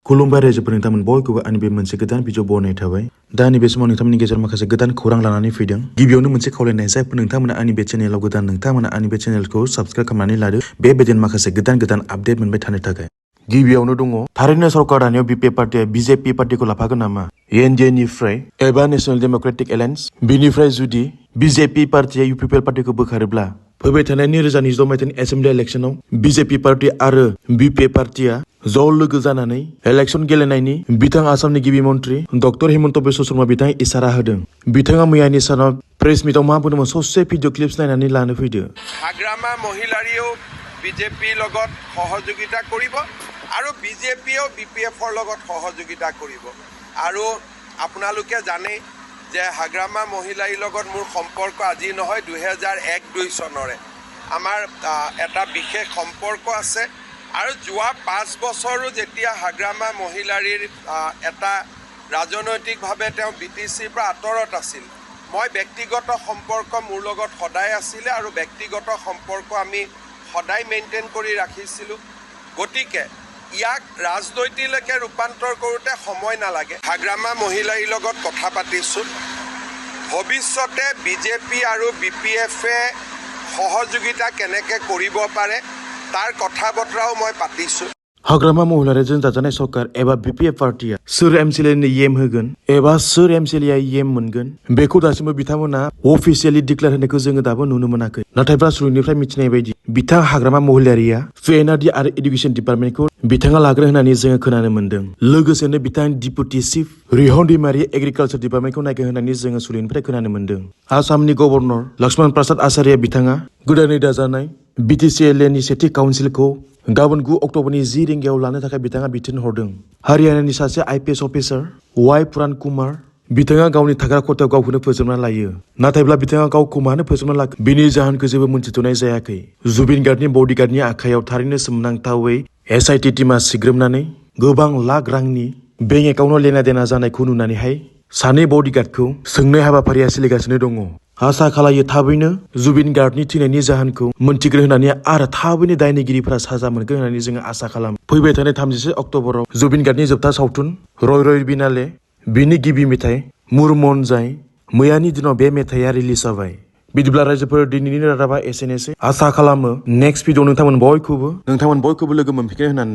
खुलुमबाय रायजोफोर नोंथांमोन बयखौबो आंनि बे मोनसे गोदान भिडिअ बनाय थाबाय दा नैबे समाव नोंथांमोननि गेजेराव माखासे गोदान खौरां लानानै फैदों गिबियावनो मोनसे खावलायनाय जायफोर नोंथांमोना आंनि बे चेनेलाव गोदान नोंथांमोना आंनि बे चेनेलखौ साबस्क्राइब खालामनानै लादो बेबायदिनो माखासे गोदान आपडेट मोनबाय थानो थाखाय गिबियावनो दङ थारैनो सरकार दानायाव BPF पार्टिया BJP पार्टिखौ लाफागोन नामा NDA निफ्राय एबा नेशनेल डेमोक्रेटिक एलायन्स बिनिफ्राय जुदि BJP पार्टिया UPPL पार्टिखौ बोखारोब्ला फैबाय थानाय 2026 मायथाइनि एसेम्बलि इलेक्शनाव BJP पार्टी आरो BPF पार्टिया ज' लोगो जानानै इलेक्शन गेलेनायनि बिथां आसामनि गिबि मन्त्रि डक्टर हिमन्त बिश्व शर्मा बिथाङा इसारा होदों बिथाङा मैयानि सानाव प्रेस मिटआव मा बुंदोंमोन ससे भिडिअ क्लिप्स नायनानै लानो फैदो हाग्रामा महिलारिও BJP লগত সহযোগিতা কৰিব আৰু BJPও BPFৰ লগত সহযোগিতা কৰিব আৰু আপোনালোকে জানে যে হাগ্ৰামা মহিলাৰ লগত মোৰ সম্পৰ্ক আজি নহয় 2001-2 চনৰে আমাৰ এটা বিশেষ সম্পৰ্ক আছে আৰু যোৱা 5 বছৰো যেতিয়া হাগ্ৰামা মহিলাৰীৰ এটা ৰাজনৈতিকভাৱে তেওঁ BTCৰ পৰা আঁতৰত আছিল মই ব্যক্তিগত সম্পৰ্ক মোৰ লগত সদায় আছিল আৰু ব্যক্তিগত সম্পৰ্ক আমি সদায় মেইনটেইন কৰি ৰাখিছিলো গতিকে ইয়াক ৰাজনৈতিকলৈকে ৰূপান্তৰ কৰোঁতে সময় নালাগে হাগ্ৰামা মহিলাৰ লগত কথা পাতিছো ভৱিষ্যতে BJP আৰু BPFে সহযোগিতা কেনেকৈ কৰিব পাৰে তাৰ কথা বতৰাও মই পাতিছো हाग्रामा महिलारिजों जाजानाय सरकार एबा BPF पार्टिया सोर एमसिएलए येम होगोन एबा सोर एमसिएलए येम मोनगोन बेखौ दासिमबो बिथांमोना अफिसियेलि डिक्लेयार होनायखौ जोङो दाबो नुनो मोनाखै नाथायब्ला सुलुंनिफ्राय मिथिनाय बायदि बिथां हाग्रामा महिलारिया PNRD आरो एडुकेशन डिपार्टमेन्टखौ बिथाङा लाग्रो होननानै जोङो खोनानो मोन्दों लोगोसेनो बिथां डिपुटि चिफ रिहन दैमारि एग्रिकालचार डिपार्टमेन्टखौ नायगोन होननानै जोङो सुलुंनिफ्राय खोनानो मोन्दों आसामनि गभर्नर लक्ष्मण प्रसाद आचार्य बिथाङा गोदानै दाजानाय BTCLA नि सेथि काउन्सिलखौ गाबोन 9 अक्ट'बरनि 10 रिंगायाव लानो थाखाय बिथाङा बिथोन हरदों हारियानानि सासे IPS अफिसार वाइ पुरान कुमार बिथाङा गावनि थाग्रा खथायाव गावखौनो फोजोबना लायो नाथायब्ला बिथाङा गावखौ मानो फोजोबना लाखो बिनि जाहोनखौ जेबो मोनथिथ'नाय जायाखै जुबिन गार्डनि बडिगार्डनि आखायाव थारैनो सोमोनांथावै SIT टीमा सिग्रोमनानै गोबां लाख रांनि बेंक एकाउन्टआव लेना देना जानायखौ नुनानैहाय सानै बडिगार्डखौ सोंनाय हाबाफारिया सोलिगासिनो दङ आसा खालायो थाबैनो जुबिन गार्डनि थैनायनि जाहोनखौ मोनथिग्रो होननानै आरो थाबैनो दायनिगिरिफोरा साजा मोनगोन होननानै जोङो आसा खालामो फैबाय थानाय 31 अक्ट'बराव जुबिन गार्डनि जोबथा सावथुन रय बिनाले बिनि गिबि मेथाइ मुरमन जाय मैयानि दिनाव बे मेथाइया रिलिज जाबाय बिदिब्ला रायजोफोर दिनैनि रादाबा एसेनोसै आसा खालामो नेक्स्ट भिडिअ नोंथांमोन बयखौबो लोगो मोनफिनगोन होननानै